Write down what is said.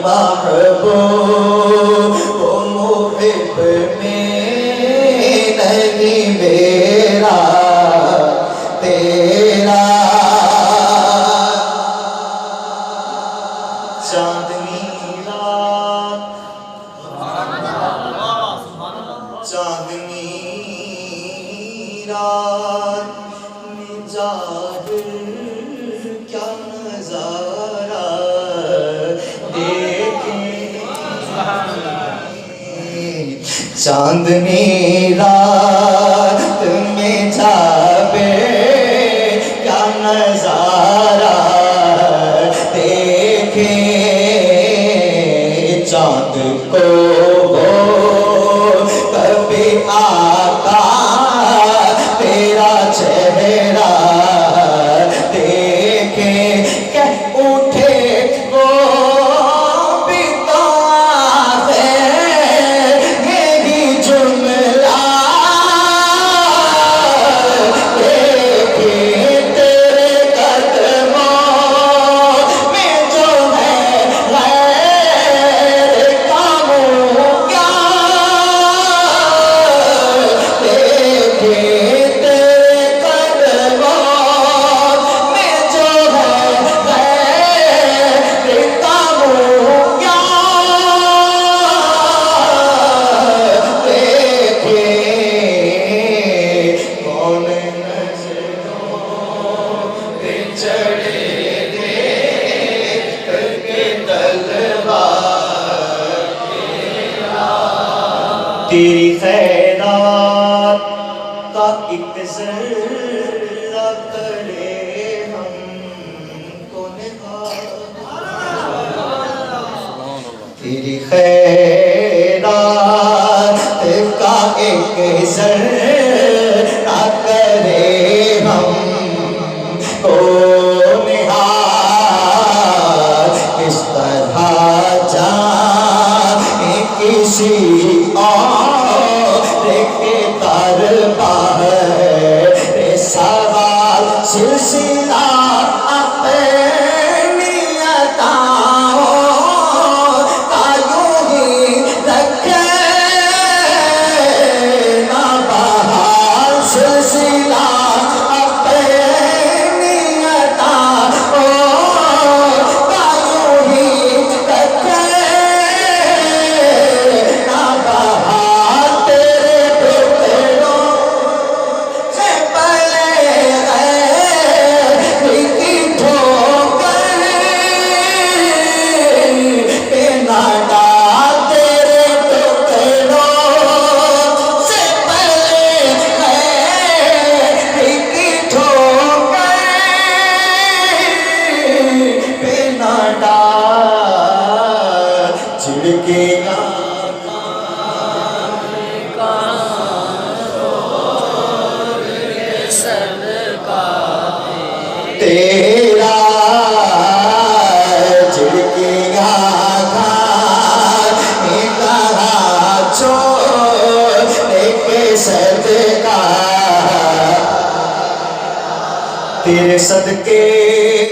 محبوب محب میں نہیں میرا تیرا چاندنی رات چاندنی رات میں ظاہر کیا نظارہ دیکھیں چاندنی رات میں ظاہر کیا نظارہ دیکھیں چاند کو کبھی آقا تیرا چہرہ دیکھے کہ اٹھے وہ بھی تو ہے یہی جملہ دیکھے تیرے قدموں میں جو ہے غیر کاموں کیا دیکھے تیرے قدموں میں جو ہے غیر کاموں کیا دیکھے کون نظروں پہ چڑھے دیکھ کے تلوار تیری خیرات کا ایک ذرہ کرے ہم کو نبھا تیری خیرات کا ایک ذرہ کرے ہم کو نہاد اس طرح جائیں کسی